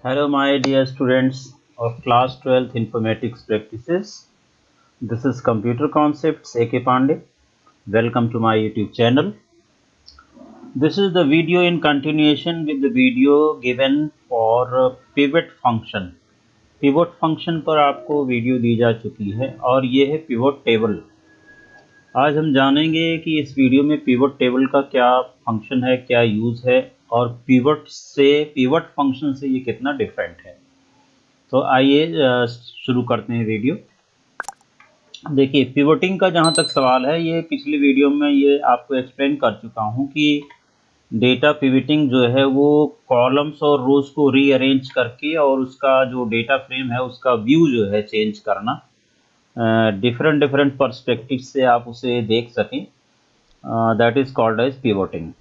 Hello, my dear students of class 12th Informatics Practices. This is Computer Concepts AK Pandey. Welcome to my YouTube channel. This is the video in continuation with the video given for pivot function. Pivot function पर आपको video दी जा चुकी है और ये है pivot table. आज हम जानेंगे कि इस वीडियो में pivot table का क्या फंक्शन है, क्या यूज है और pivot फंक्शन से ये कितना डिफरेंट है. तो आइए शुरू करते हैं वीडियो. देखिए, पिवटिंग का जहाँ तक सवाल है, ये पिछली वीडियो में ये आपको एक्सप्लेन कर चुका हूँ कि डेटा पिवटिंग जो है वो कॉलम्स और रोज को रीअरेंज करके और उसका जो डेटा फ्रेम है उसका व्यू जो है चेंज करना, डिफरेंट पर्सपेक्टिव से आप उसे देख सकें. That is called as pivoting.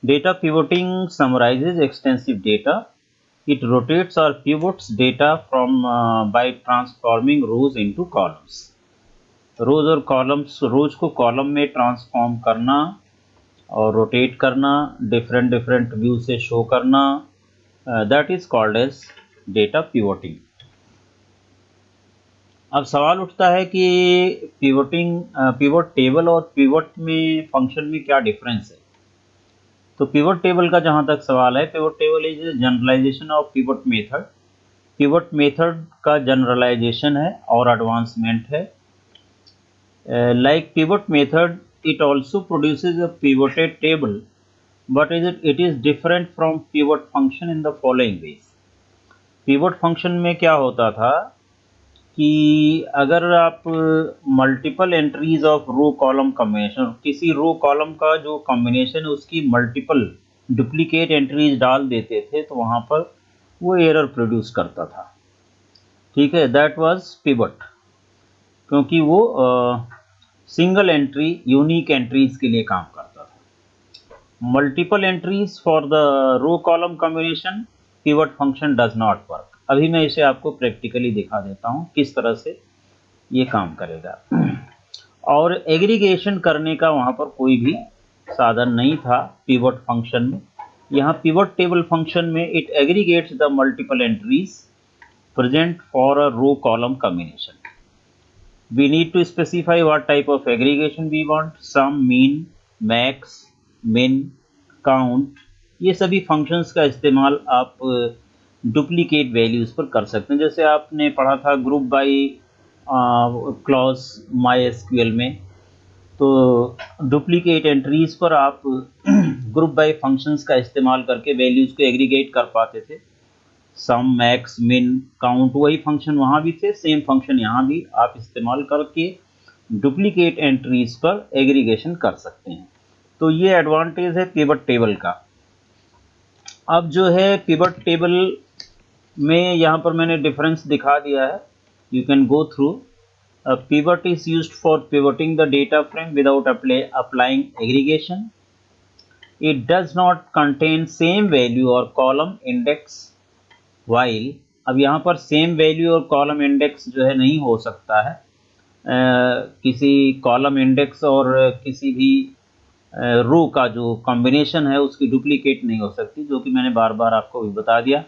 Data pivoting summarizes extensive data. It rotates or pivots data from by transforming rows into columns. रोज और कॉलम्स, रोज को कॉलम में ट्रांसफॉर्म करना और रोटेट करना, डिफरेंट व्यू से शो करना, that is called as data pivoting. अब सवाल उठता है कि पिवट टेबल और पिवट में फंक्शन में क्या डिफरेंस है. तो पिवट टेबल का जहां तक सवाल है, pivot table is generalization of pivot method. Pivot method का जनरलाइजेशन है और एडवांसमेंट है. Like pivot method, it also produces a pivoted table, but it is different from pivot function in the following ways. Pivot function में क्या होता था कि अगर आप multiple entries of row column combination, किसी रो कॉलम का जो कॉम्बिनेशन है उसकी मल्टीपल डुप्लीकेट एंट्रीज डाल देते थे तो वहाँ पर वो एरर प्रोड्यूस करता था. ठीक है, दैट वाज पिवट, क्योंकि वो सिंगल एंट्री, यूनिक एंट्रीज के लिए काम करता था. Multiple entries for the row column combination, pivot function does not work. अभी मैं इसे आपको प्रैक्टिकली दिखा देता हूँ किस तरह से ये काम करेगा. और एग्रीगेशन करने का वहाँ पर कोई भी साधन नहीं था पिवट फंक्शन में. यहाँ पिवट टेबल फंक्शन में it aggregates the multiple entries present for a row column combination. We need to specify what type of aggregation we want. Sum, mean, max, min, count, ये सभी functions का इस्तेमाल आप duplicate values पर कर सकते हैं. जैसे आपने पढ़ा था ग्रुप बाय क्लॉज MySQL में, तो डुप्लीकेट एंट्रीज पर आप ग्रुप बाय फंक्शंस का इस्तेमाल करके वैल्यूज को एग्रीगेट कर पाते थे. सम, मैक्स, मिन, काउंट, वही फंक्शन वहाँ भी थे, सेम फंक्शन यहाँ भी आप इस्तेमाल करके डुप्लीकेट एंट्रीज पर एग्रीगेशन कर सकते हैं. तो ये एडवांटेज है पिवट टेबल का. अब जो है पिवट टेबल में यहाँ पर मैंने डिफरेंस दिखा दिया है, you can go through. Pivot is used for pivoting the data frame without applying aggregation. It does not contain same value और कॉलम इंडेक्स वाइल. अब यहाँ पर सेम वैल्यू और कॉलम इंडेक्स जो है नहीं हो सकता है. किसी कॉलम इंडेक्स और किसी भी रो का जो कॉम्बिनेशन है उसकी डुप्लीकेट नहीं हो सकती, जो कि मैंने बार बार आपको भी बता दिया.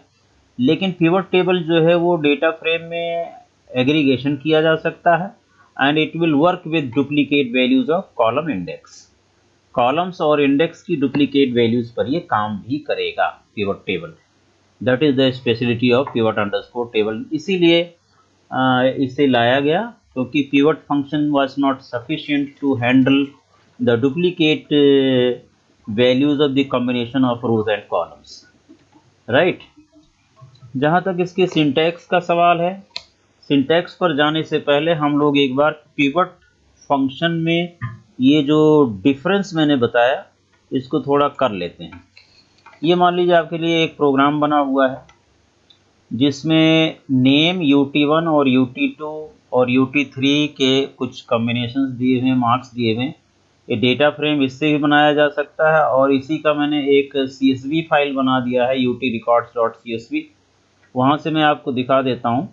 लेकिन पिवट टेबल जो है वो डेटा फ्रेम में एग्रीगेशन किया जा सकता है and it will work with duplicate values of column index. Columns और इंडेक्स की डुप्लीकेट वैल्यूज पर ये काम भी करेगा pivot table. That is the speciality of pivot underscore table. इसीलिए इसे लाया गया, क्योंकि pivot function was not sufficient to handle the duplicate values of the combination of rows and columns. Right. जहाँ तक इसके सिंटैक्स का सवाल है, सिंटैक्स पर जाने से पहले हम लोग एक बार पिवट फंक्शन में ये जो डिफरेंस मैंने बताया इसको थोड़ा कर लेते हैं. ये मान लीजिए आपके लिए एक प्रोग्राम बना हुआ है जिसमें नेम, UT1 और UT2 और UT3 के कुछ कॉम्बिनेशंस दिए हुए, मार्क्स दिए हुए. ये डेटा फ्रेम इससे भी बनाया जा सकता है और इसी का मैंने एक CSV फाइल बना दिया है, utrecords.csv. वहाँ से मैं आपको दिखा देता हूँ.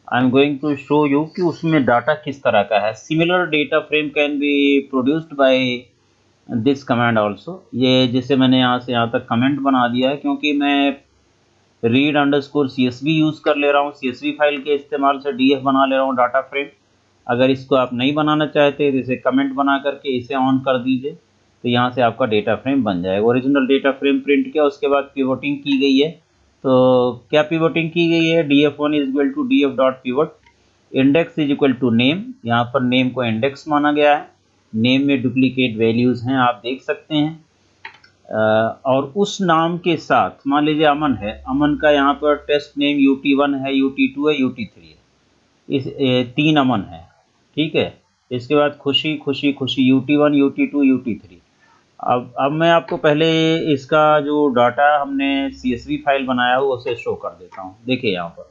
I am going to show you कि उसमें डाटा किस तरह का है. Similar data frame can be produced by this command also. ये जैसे मैंने यहाँ से यहाँ तक कमेंट बना दिया है, क्योंकि मैं रीड अंडरस्कोर CSV यूज़ कर ले रहा हूँ, CSV फाइल के इस्तेमाल से DF बना ले रहा हूँ डाटा फ्रेम। अगर इसको आप नहीं बनाना चाहते तो इसे कमेंट बना करके इसे ऑन कर दीजिए, तो यहाँ से आपका डेटा फ्रेम बन जाएगा। ओरिजिनल डेटा फ्रेम प्रिंट किया, उसके बाद पिवोटिंग की गई है। तो क्या पिवोटिंग की गई है? df1 is equal to df dot pivot, index is equal to name, यहाँ पर नेम को इंडेक्स माना गया है। नेम में डुप्लीकेट वैल्यूज़ हैं, आप देख सकते हैं। और उस नाम के साथ मान लीजिए अमन है, अमन का यहाँ पर टेस्ट नेम UT1 है, UT2 है, UT3 है, इस 3 अमन है, ठीक है। इसके बाद खुशी खुशी खुशी UT1 UT2 UT3। अब मैं आपको पहले इसका जो डाटा हमने CSV फाइल बनाया हो उसे शो कर देता हूँ। देखिए यहाँ पर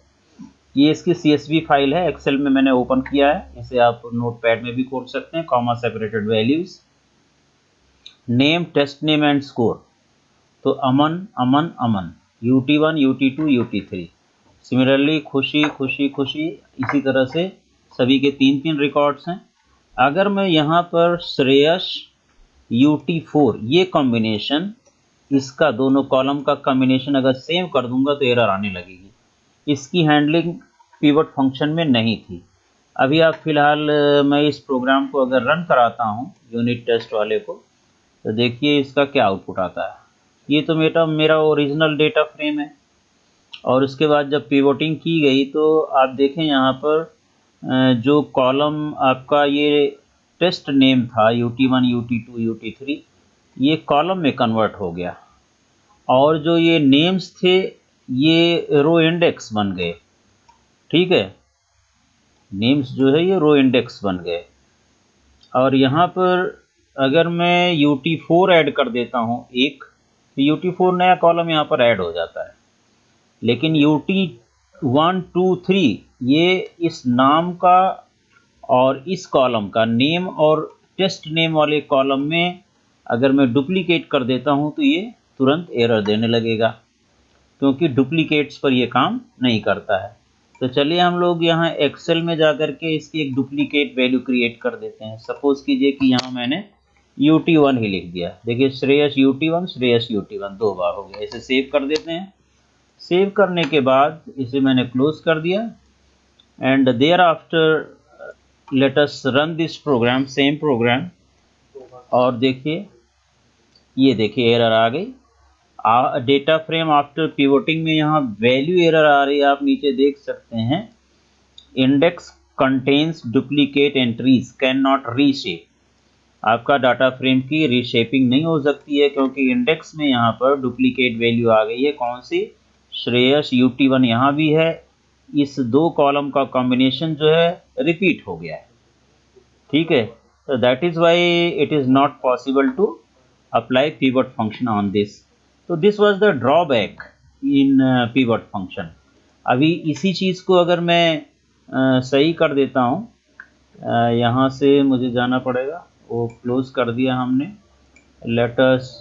ये इसकी CSV फाइल है, एक्सेल में मैंने ओपन किया है, इसे आप नोटपैड में भी खोल सकते हैं। Comma separated values, name, test name and score. तो अमन अमन अमन, UT1 UT2 UT3। सिमिलरली खुशी खुशी खुशी, इसी तरह से सभी के 3-3 रिकॉर्ड्स हैं। अगर मैं यहाँ पर श्रेयस UT4 ये कॉम्बिनेशन, इसका दोनों कॉलम का कॉम्बिनेशन अगर सेव कर दूंगा तो एरर आने लगेगी। इसकी हैंडलिंग पिवट फंक्शन में नहीं थी। अभी आप फिलहाल मैं इस प्रोग्राम को अगर रन कराता हूँ यूनिट टेस्ट वाले को, तो देखिए इसका क्या आउटपुट आता है। ये तो मेरा ओरिजिनल डेटा फ्रेम है। और उसके बाद जब पिवोटिंग की गई तो आप देखें यहाँ पर जो कॉलम आपका ये टेस्ट नेम था UT1 UT2 UT3, ये कॉलम में कन्वर्ट हो गया, और जो ये नेम्स थे ये रो इंडेक्स बन गए, ठीक है। नेम्स जो है ये रो इंडेक्स बन गए। और यहाँ पर अगर मैं UT4 ऐड कर देता हूँ एक, तो UT4 नया कॉलम यहाँ पर ऐड हो जाता है। लेकिन UT1 2 3 ये इस नाम का और इस कॉलम का, नेम और टेस्ट नेम वाले कॉलम में अगर मैं डुप्लीकेट कर देता हूँ तो ये तुरंत एरर देने लगेगा, क्योंकि डुप्लीकेट्स पर ये काम नहीं करता है। तो चलिए हम लोग यहाँ एक्सेल में जा कर के इसकी एक डुप्लीकेट वैल्यू क्रिएट कर देते हैं। सपोज कीजिए कि यहाँ मैंने UT1 ही लिख दिया। देखिए श्रेयस UT1 श्रेयस UT1 दो बार हो गया। इसे सेव कर देते हैं। सेव करने के बाद इसे मैंने क्लोज कर दिया, and thereafter let us run this program, same program. और देखिए ये देखिए एरर आ गई। डेटा फ्रेम आफ्टर पिवोटिंग में यहाँ वैल्यू एरर आ रही है, आप नीचे देख सकते हैं। Index contains duplicate entries can not reshape. आपका डाटा फ्रेम की रीशेपिंग नहीं हो सकती है, क्योंकि इंडेक्स में यहाँ पर डुप्लीकेट वैल्यू आ गई है। कौन सी? श्रेयस UT1 यहाँ भी है। इस दो कॉलम का कॉम्बिनेशन जो है रिपीट हो गया है, ठीक है। तो that is why it is not possible to apply pivot function on this. तो this was the drawback in pivot function. अभी इसी चीज़ को अगर मैं सही कर देता हूँ, यहाँ से मुझे जाना पड़ेगा, वो क्लोज कर दिया हमने। Let us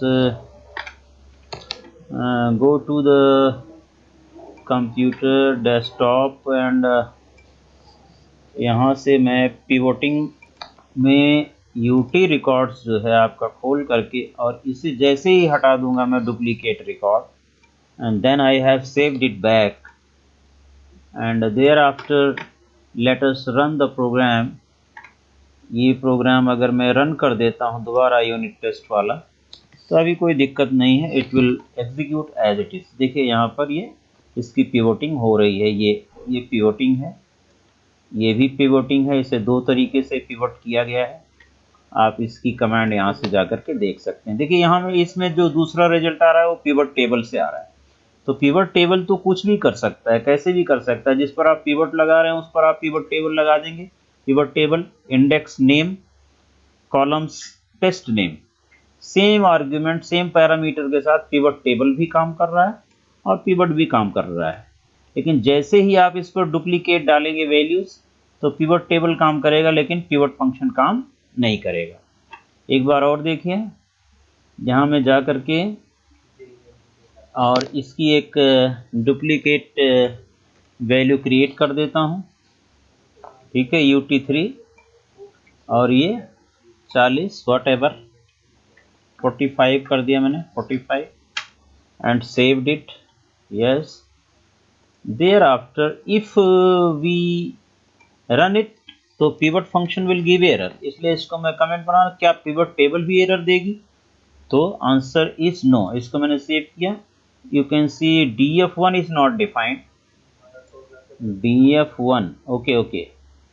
go to the computer desktop, and यहाँ से मैं पिवोटिंग में UT रिकॉर्ड्स जो है आपका खोल करके, और इसे जैसे ही हटा दूंगा मैं duplicate record, and then I have saved it back, and thereafter let us run the program. ये प्रोग्राम अगर मैं रन कर देता हूँ दोबारा यूनिट टेस्ट वाला, तो अभी कोई दिक्कत नहीं है, it will execute as it is. देखिए यहाँ पर ये इसकी पिवोटिंग हो रही है। ये पिवोटिंग है, ये भी पिवोटिंग है। इसे दो तरीके से पिवट किया गया है। आप इसकी कमांड यहाँ से जा करके देख सकते हैं। देखिए यहाँ में इसमें जो दूसरा रिजल्ट आ रहा है वो पिवट टेबल से आ रहा है। तो पिवट टेबल तो कुछ भी कर सकता है, कैसे भी कर सकता है। जिस पर आप पिवट लगा रहे हैं उस पर आप पिवट टेबल लगा देंगे। Pivot table index name columns test name, same argument same parameter के साथ पिवट टेबल भी काम कर रहा है और पिवट भी काम कर रहा है। लेकिन जैसे ही आप इस पर डुप्लीकेट डालेंगे वैल्यूज, तो पिवट टेबल काम करेगा लेकिन पिवट फंक्शन काम नहीं करेगा। एक बार और देखिए, यहाँ मैं जा करके और इसकी एक डुप्लीकेट वैल्यू क्रिएट कर देता हूँ, ठीक है। UT3 और ये 40 वॉट एवर 45 कर दिया मैंने, 45, and saved it, yes. Thereafter if we run it तो pivot function will give error, इसलिए इसको मैं कमेंट बना, क्या पिवट टेबल भी एरर देगी? तो आंसर इज नो। इसको मैंने सेव किया। You can C df1 is not defined, df1 okay okay,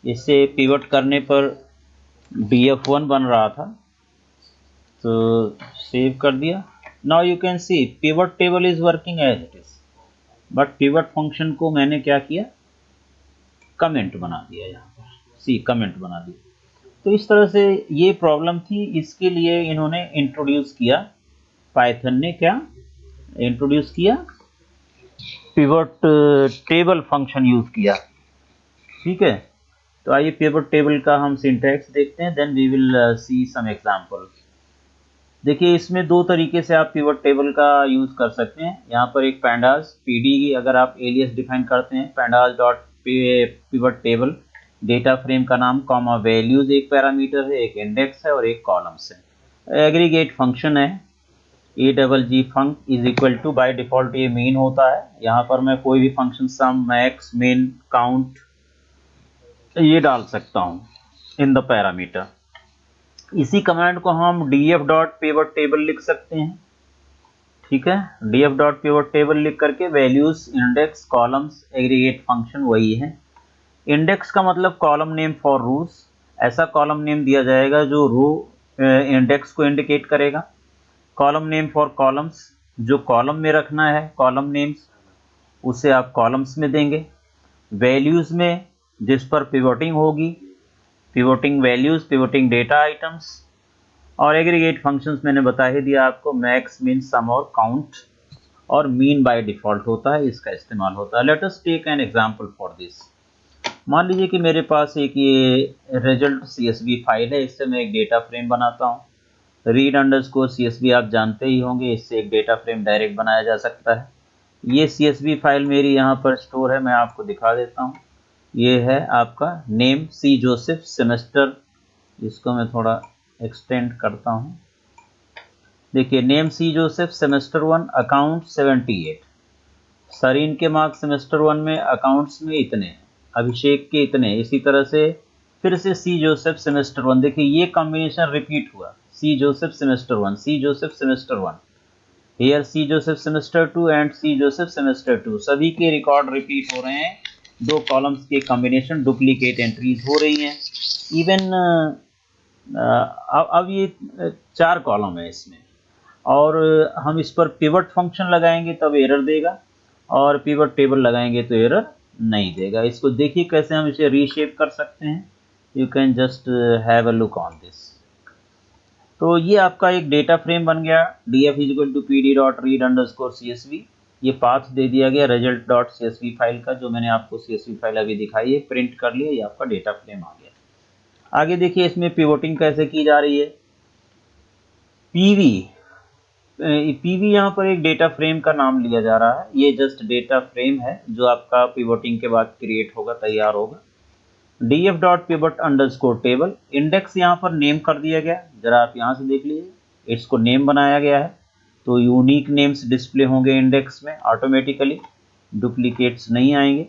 इससे पिवट करने पर df1 बन रहा था, तो सेव कर दिया। Now you can see pivot table is working as it is, but pivot function को मैंने क्या किया, कमेंट बना दिया, यहाँ पर सी कमेंट बना दिया। तो इस तरह से ये प्रॉब्लम थी, इसके लिए इन्होंने इंट्रोड्यूस किया, पाइथन ने क्या इंट्रोड्यूस किया, पिवट टेबल फंक्शन यूज किया। ठीक है, तो आइए पिवट टेबल का हम सिंटैक्स देखते हैं, then we will see some example. देखिए इसमें दो तरीके से आप पिवट टेबल का यूज कर सकते हैं। यहाँ पर एक पैंडाज पीडी, अगर आप एलियस डिफाइन करते हैं pandas dot pivot table, data frame का नाम कॉमा वैल्यूज एक पैरामीटर है, एक इंडेक्स है और एक कॉलम्स है। एग्रीगेट फंक्शन है, A double G func is equal to, by default ये मीन होता है। यहाँ पर मैं कोई भी function sum max min count ये डाल सकता हूँ इन द पैरामीटर। इसी कमांड को हम df डॉट पिवट टेबल लिख सकते हैं। ठीक है, df डॉट पिवट टेबल लिख करके values index columns aggregate function वही है। इंडेक्स का मतलब कॉलम नेम फॉर रूज, ऐसा कॉलम नेम दिया जाएगा जो रो इंडेक्स को इंडिकेट करेगा। कॉलम नेम फॉर कॉलम्स, जो कॉलम में रखना है कॉलम नेम्स उसे आप कॉलम्स में देंगे। वैल्यूज में जिस पर पिवटिंग होगी, pivoting values, pivoting data items. और एग्रीगेट फंक्शंस मैंने बता ही दिया आपको, मैक्स मिन सम और काउंट, और मीन बाय डिफॉल्ट होता है, इसका इस्तेमाल होता है। Let us take an example for this. मान लीजिए कि मेरे पास एक ये रिजल्ट CSV फाइल है, इससे मैं एक डेटा फ्रेम बनाता हूँ। रीड अंडरस्कोर CSV आप जानते ही होंगे, इससे एक डेटा फ्रेम डायरेक्ट बनाया जा सकता है। ये CSV फाइल मेरी यहाँ पर स्टोर है, मैं आपको दिखा देता हूँ। ये है आपका नेम सी जोसेफ सेमेस्टर, इसको मैं थोड़ा एक्सटेंड करता हूँ। देखिए नेम सी जोसेफ सेमेस्टर 1 अकाउंट 78, सरीन के मार्क्स सेमेस्टर 1 में अकाउंट्स में इतने, अभिषेक के इतने, इसी तरह से फिर से सी जोसेफ सेमेस्टर 1। देखिए ये कॉम्बिनेशन रिपीट हुआ, C Joseph semester 1, C Joseph semester 1, here C Joseph semester 2 and C Joseph semester 2, सभी के रिकॉर्ड रिपीट हो रहे हैं। दो कॉलम्स के कॉम्बिनेशन डुप्लीकेट एंट्रीज हो रही हैं। इवन अब ये 4 कॉलम है इसमें, और हम इस पर पिवट फंक्शन लगाएंगे तब एरर देगा, और पिवट टेबल लगाएंगे तो एरर नहीं देगा। इसको देखिए कैसे हम इसे रीशेप कर सकते हैं। You can just have a look on this. तो ये आपका एक डेटा फ्रेम बन गया, df is equal to pd dot read underscore csv। ये पाथ दे दिया गया रिजल्ट डॉट csv फाइल का, जो मैंने आपको csv फाइल अभी दिखाई है, प्रिंट कर लिया, ये आपका डेटा फ्रेम आ गया। आगे देखिए इसमें पिवोटिंग कैसे की जा रही है। पीवी यहाँ पर एक डेटा फ्रेम का नाम लिया जा रहा है, ये जस्ट डेटा फ्रेम है जो आपका पिवोटिंग के बाद क्रिएट होगा, तैयार होगा। df dot pivot underscore table, index यहाँ पर नेम कर दिया गया, जरा आप यहाँ से देख लीजिए, इसको नेम बनाया गया है, तो यूनिक नेम्स डिस्प्ले होंगे इंडेक्स में ऑटोमेटिकली, डुप्लीकेट्स नहीं आएंगे।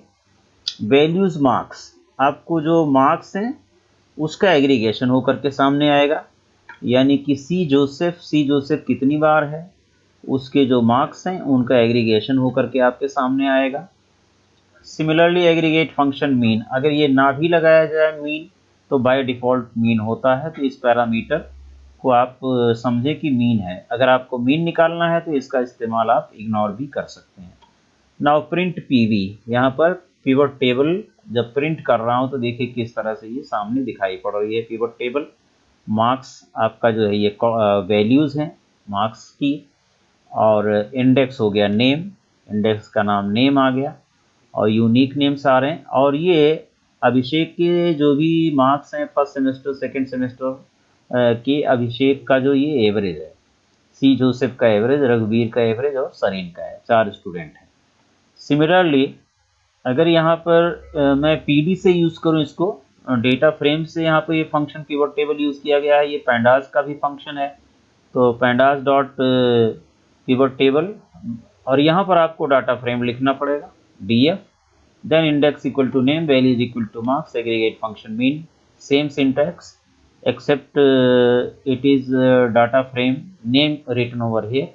वैल्यूज मार्क्स, आपको जो मार्क्स हैं उसका एग्रीगेशन होकर के सामने आएगा, यानी कि सी जोसेफ कितनी बार है, उसके जो मार्क्स हैं उनका एग्रीगेशन होकर के आपके सामने आएगा। सिमिलरली एग्रीगेट फंक्शन मीन, अगर ये ना भी लगाया जाए मीन तो बाय डिफॉल्ट मीन होता है, तो इस पैरामीटर को आप समझे कि मीन है। अगर आपको मीन निकालना है तो इसका इस्तेमाल आप इग्नोर भी कर सकते हैं। नाउ प्रिंट पीवी, यहाँ पर पिवट टेबल जब प्रिंट कर रहा हूँ तो देखिए किस तरह से ये सामने दिखाई पड़ रही है पिवट टेबल। मार्क्स आपका जो है ये वैल्यूज़ हैं मार्क्स की, और इंडेक्स हो गया नेम, इंडेक्स का नाम नेम आ गया, और यूनिक नेम्स आ रहे हैं। और ये अभिषेक के जो भी मार्क्स हैं फर्स्ट सेमेस्टर सेकंड सेमेस्टर के, अभिषेक का जो ये एवरेज है, सी जोसेफ का एवरेज, रघुवीर का एवरेज और सरीन का है, 4 स्टूडेंट हैं। सिमिलरली अगर यहाँ पर मैं पीडी से यूज़ करूँ इसको, डेटा फ्रेम से यहाँ पर ये फंक्शन पिवट टेबल यूज़ किया गया है, ये पैंडाज का भी फंक्शन है, तो पैंडाज डॉट पिवट टेबल, और यहाँ पर आपको डाटा फ्रेम लिखना पड़ेगा df then index equal to name, value is equal to marks, aggregate function mean, same syntax except it is data frame name written over here.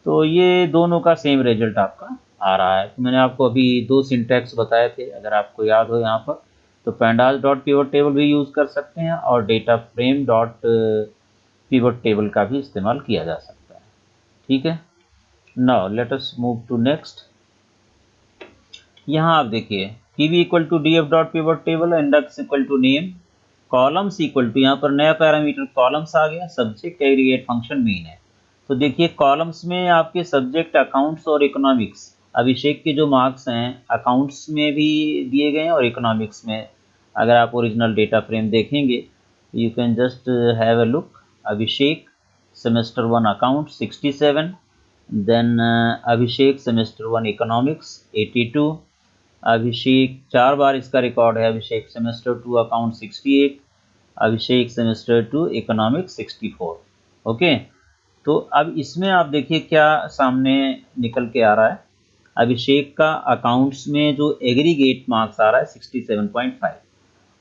तो ये दोनों का सेम रिजल्ट आपका आ रहा है। तो मैंने आपको अभी दो सिंटैक्स बताए थे, अगर आपको याद हो यहाँ पर, तो pandas डॉट पिवट टेबल भी यूज़ कर सकते हैं और data frame dot pivot table का भी इस्तेमाल किया जा सकता है। ठीक है, now let us move to next. यहाँ आप देखिए pv equal to df dot pivot table, index equal to name, columns equal to, यहाँ पर नया पैरामीटर कॉलम्स आ गया, सब्जेक्ट एग्रीगेट फंक्शन मीन है। तो देखिए कॉलम्स में आपके सब्जेक्ट, अकाउंट्स और इकोनॉमिक्स, अभिषेक के जो मार्क्स हैं अकाउंट्स में भी दिए गए हैं और इकोनॉमिक्स में। अगर आप ओरिजिनल डेटा फ्रेम देखेंगे, you can just have a look. Abhishek semester 1 account 67, then Abhishek semester 1 economics 82, Abhishek 4 बार इसका रिकॉर्ड है, Abhishek semester 2 account 68, Abhishek semester 2 economics 64। Okay, तो अब इसमें आप देखिए क्या सामने निकल के आ रहा है। अभिषेक का अकाउंट्स में जो एग्रीगेट मार्क्स आ रहा है 67.5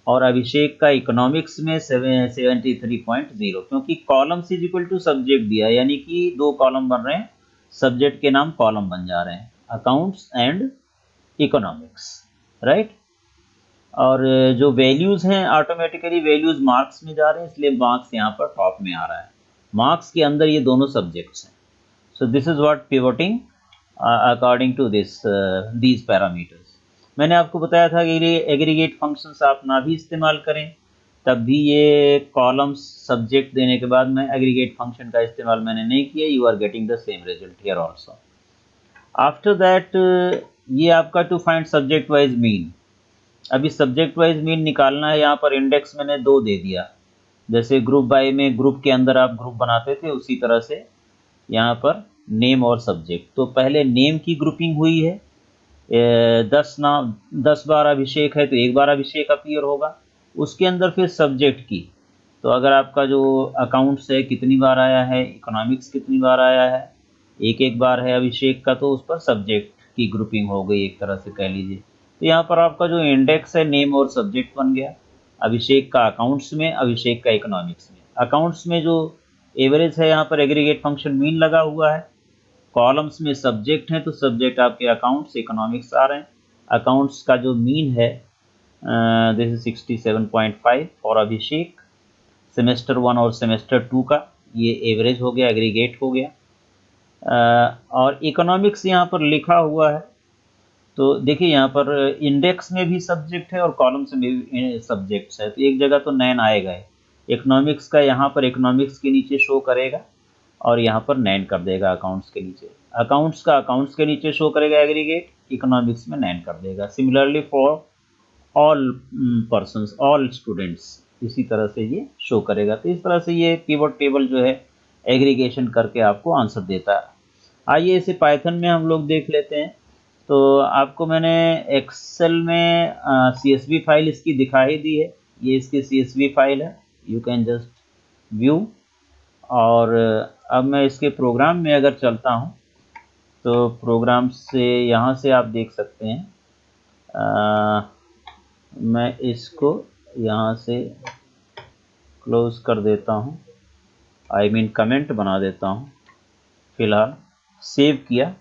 और अभिषेक का इकोनॉमिक्स में 73.0, क्योंकि column is equal to subject दिया है, यानी कि दो कॉलम बन रहे हैं, सब्जेक्ट के नाम कॉलम बन जा रहे हैं, अकाउंट्स एंड इकोनॉमिक्स, राइट। और जो वैल्यूज़ हैं ऑटोमेटिकली वैल्यूज़ मार्क्स में जा रहे हैं, इसलिए मार्क्स यहाँ पर टॉप में आ रहा है। मार्क्स के अंदर ये दोनों सब्जेक्ट्स हैं। So this is what pivoting according to these parameters. मैंने आपको बताया था कि ये एग्रीगेट फंक्शंस आप ना भी इस्तेमाल करें तब भी ये कॉलम्स सब्जेक्ट देने के बाद मैं एग्रीगेट फंक्शन का इस्तेमाल मैंने नहीं किया, you are getting the same result here also. After that ये आपका to find subject wise mean. अभी सब्जेक्ट वाइज मीन निकालना है, यहाँ पर इंडेक्स मैंने 2 दे दिया, जैसे ग्रुप बाय में ग्रुप के अंदर आप ग्रुप बनाते थे उसी तरह से यहाँ पर नेम और सब्जेक्ट। तो पहले नेम की ग्रुपिंग हुई है, 10 बार अभिषेक है तो 1 बार अभिषेक अपीयर होगा, उसके अंदर फिर सब्जेक्ट की। तो अगर आपका जो अकाउंट्स है कितनी बार आया है, इकोनॉमिक्स कितनी बार आया है, एक बार है अभिषेक का, तो उस पर सब्जेक्ट की ग्रुपिंग हो गई एक तरह से कह लीजिए। तो यहाँ पर आपका जो इंडेक्स है नेम और सब्जेक्ट बन गया, अभिषेक का अकाउंट्स में, अभिषेक का इकोनॉमिक्स में। अकाउंट्स में जो एवरेज है यहाँ पर एग्रीगेट फंक्शन मीन लगा हुआ है, कॉलम्स में सब्जेक्ट हैं तो सब्जेक्ट आपके अकाउंट्स इकोनॉमिक्स आ रहे हैं। अकाउंट्स का जो मीन है this is 67.5 for Abhishek, semester 1 और सेमेस्टर 2 का ये एवरेज हो गया, एग्रीगेट हो गया। और इकोनॉमिक्स यहाँ पर लिखा हुआ है, तो देखिए यहाँ पर इंडेक्स में भी सब्जेक्ट है और कॉलम्स में भी सब्जेक्ट्स है, तो एक जगह तो नैन आएगा है। इकोनॉमिक्स का यहाँ पर इकोनॉमिक्स के नीचे शो करेगा और यहाँ पर नैन कर देगा अकाउंट्स के नीचे, अकाउंट्स का अकाउंट्स के नीचे शो करेगा एग्रीगेट, इकोनॉमिक्स में नैन कर देगा। Similarly for all persons, all students, इसी तरह से ये शो करेगा। तो इस तरह से ये पिवट टेबल जो है एग्रीगेशन करके आपको आंसर देता है। आइए इसे पाइथन में हम लोग देख लेते हैं। तो आपको मैंने एक्सेल में CSV फाइल इसकी दिखा ही दी है, ये इसकी CSV फाइल है, यू कैन जस्ट व्यू। और अब मैं इसके प्रोग्राम में अगर चलता हूँ तो प्रोग्राम से यहाँ से आप देख सकते हैं, मैं इसको यहाँ से क्लोज कर देता हूँ, आई मीन कमेंट बना देता हूँ, फिलहाल सेव किया।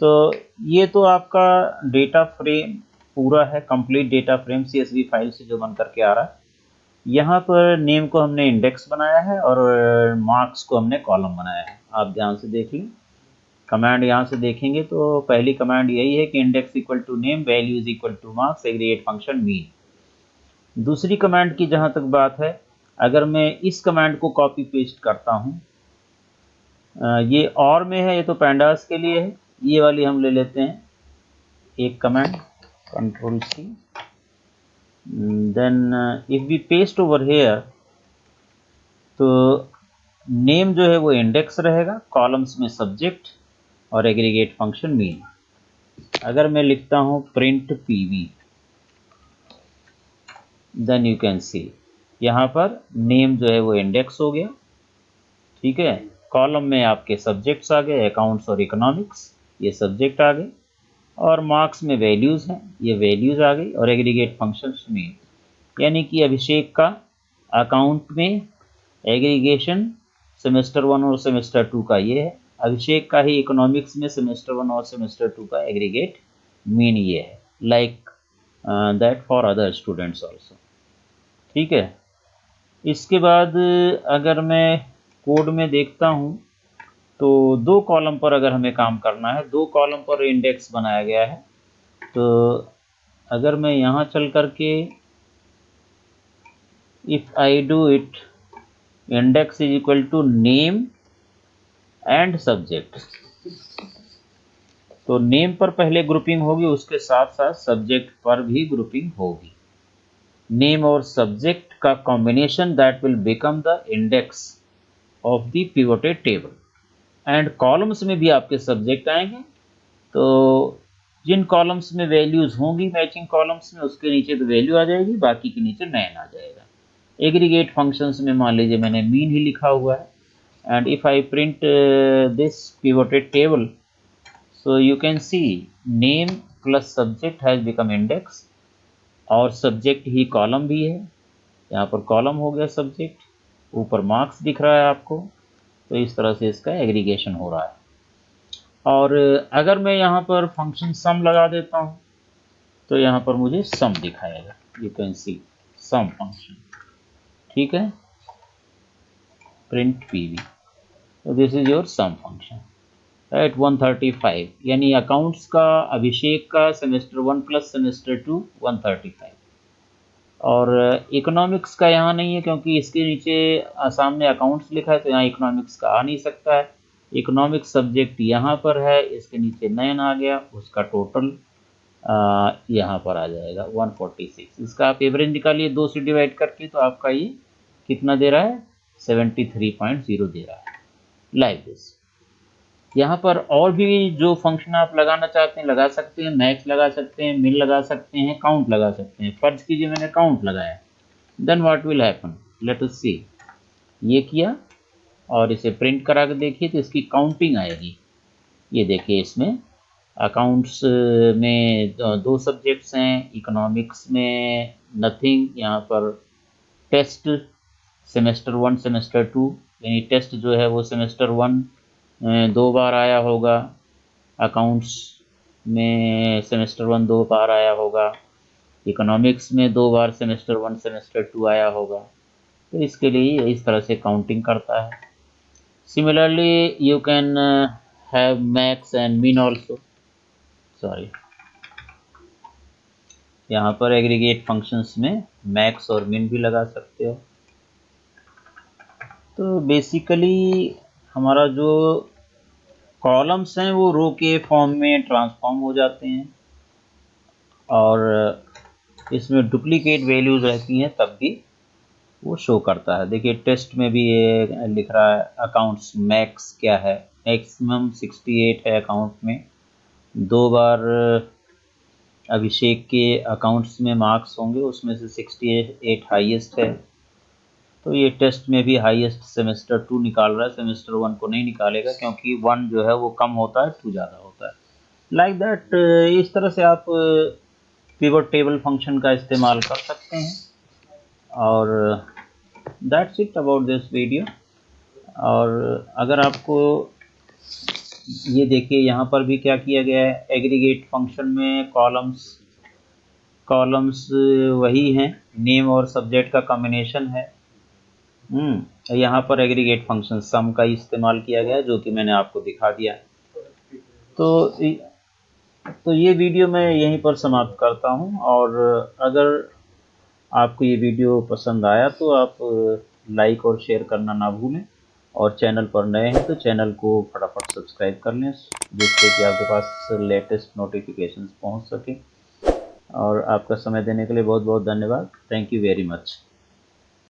तो ये तो आपका डेटा फ्रेम पूरा है, complete data frame CSV file से जो बन करके आ रहा है। यहाँ पर नेम को हमने इंडेक्स बनाया है और मार्क्स को हमने कॉलम बनाया है। आप ध्यान से देख लें, कमांड यहाँ से देखेंगे तो पहली कमांड यही है कि index equal to name, value is equal to marks, aggregate function mean. दूसरी कमांड की जहाँ तक बात है, अगर मैं इस कमांड को कॉपी पेस्ट करता हूँ, ये और में है, ये तो पैंडास के लिए है, ये वाली हम ले लेते हैं एक command, control C, then if we paste over here, तो नेम जो है वो इंडेक्स रहेगा, कॉलम्स में सब्जेक्ट और एग्रीगेट फंक्शन मीन। अगर मैं लिखता हूँ print PV, then you can see यहाँ पर नेम जो है वो इंडेक्स हो गया, ठीक है। कॉलम में आपके सब्जेक्ट्स आ गए, अकाउंट्स और इकोनॉमिक्स, ये सब्जेक्ट आ गए, और मार्क्स में वैल्यूज़ हैं, ये वैल्यूज़ आ गई। और एग्रीगेट फंक्शंस में यानी कि अभिषेक का अकाउंट में एग्रीगेशन सेमेस्टर 1 और सेमेस्टर 2 का ये है, अभिषेक का ही इकोनॉमिक्स में सेमेस्टर 1 और सेमेस्टर 2 का एग्रीगेट मीन ये है, like that for other students also. ठीक है। इसके बाद अगर मैं कोड में देखता हूँ तो 2 कॉलम पर अगर हमें काम करना है, 2 कॉलम पर इंडेक्स बनाया गया है। तो अगर मैं यहाँ चल करके if I do it, index is equal to name and subject, तो नेम पर पहले ग्रुपिंग होगी, उसके साथ साथ सब्जेक्ट पर भी ग्रुपिंग होगी। नेम और सब्जेक्ट का combination that will become the index of the pivoted table. And columns में भी आपके सब्जेक्ट आएंगे, तो जिन कॉलम्स में वैल्यूज होंगी मैचिंग कॉलम्स में, उसके नीचे तो वैल्यू आ जाएगी, बाकी के नीचे नैन आ जाएगा। एग्रीगेट फंक्शंस में मान लीजिए मैंने मीन ही लिखा हुआ है, and if I print this pivoted table, so you can see name plus subject has become index, और सब्जेक्ट ही कॉलम भी है, यहाँ पर कॉलम हो गया सब्जेक्ट, ऊपर मार्क्स दिख रहा है आपको। तो इस तरह से इसका एग्रीगेशन हो रहा है। और अगर मैं यहाँ पर फंक्शन सम लगा देता हूँ तो यहाँ पर मुझे सम दिखाएगा, you can see sum function. ठीक है, प्रिंट पीवी, तो this is your sum function at 135, यानी अकाउंट्स का अभिषेक का सेमेस्टर 1 प्लस सेमेस्टर 2 135। और इकोनॉमिक्स का यहाँ नहीं है क्योंकि इसके नीचे सामने अकाउंट्स लिखा है, तो यहाँ इकोनॉमिक्स का आ नहीं सकता है। इकोनॉमिक्स सब्जेक्ट यहाँ पर है, इसके नीचे 9 आ गया, उसका टोटल यहाँ पर आ जाएगा 146। इसका आप एवरेज निकालिए 2 से डिवाइड करके, तो आपका ये कितना दे रहा है, 73.0 दे रहा है, लाइक दिस। यहाँ पर और भी जो फंक्शन आप लगाना चाहते हैं लगा सकते हैं, मैक्स लगा सकते हैं, मिन लगा सकते हैं, काउंट लगा सकते हैं। फर्ज कीजिए मैंने काउंट लगाया, then what will happen, let us see. ये किया और इसे प्रिंट करा के देखिए तो इसकी काउंटिंग आएगी। ये देखिए इसमें अकाउंट्स में 2 सब्जेक्ट्स हैं, इकोनॉमिक्स में नथिंग, यहाँ पर टेस्ट सेमेस्टर 1 सेमेस्टर 2, यानी टेस्ट जो है वो सेमेस्टर 1 2 बार आया होगा, अकाउंट्स में सेमेस्टर 1 2 बार आया होगा, इकोनॉमिक्स में 2 बार सेमेस्टर 1 सेमेस्टर 2 आया होगा। तो इसके लिए इस तरह से काउंटिंग करता है। Similarly you can have max and mean also, sorry, यहाँ पर एग्रीगेट फंक्शंस में मैक्स और मिन भी लगा सकते हो। तो बेसिकली हमारा जो कॉलम्स हैं वो रो के फॉर्म में ट्रांसफॉर्म हो जाते हैं, और इसमें डुप्लीकेट वैल्यूज रहती हैं तब भी वो शो करता है। देखिए टेस्ट में भी ये लिख रहा है अकाउंट्स मैक्स क्या है, मैक्सिमम 68 है अकाउंट में, 2 बार अभिषेक के अकाउंट्स में मार्क्स होंगे, उसमें से 68 हाईएस्ट है। तो ये टेस्ट में भी हाईएस्ट सेमेस्टर 2 निकाल रहा है, सेमेस्टर 1 को नहीं निकालेगा क्योंकि 1 जो है वो कम होता है, 2 ज़्यादा होता है, लाइक दैट। इस तरह से आप पिवट टेबल फंक्शन का इस्तेमाल कर सकते हैं। और that's it about this video. और अगर आपको ये देखिए यहाँ पर भी क्या किया गया है, एग्रीगेट फंक्शन में कॉलम्स वही हैं, नेम और सब्जेक्ट का कॉम्बिनेशन है। यहाँ पर एग्रीगेट फंक्शन सम का इस्तेमाल किया गया है, जो कि मैंने आपको दिखा दिया। तो ये वीडियो मैं यहीं पर समाप्त करता हूँ। और अगर आपको ये वीडियो पसंद आया तो आप लाइक और शेयर करना ना भूलें, और चैनल पर नए हैं तो चैनल को फटाफट सब्सक्राइब कर लें, जिससे कि आपके पास लेटेस्ट नोटिफिकेशंस पहुंच सके। और आपका समय देने के लिए बहुत बहुत धन्यवाद। Thank you very much.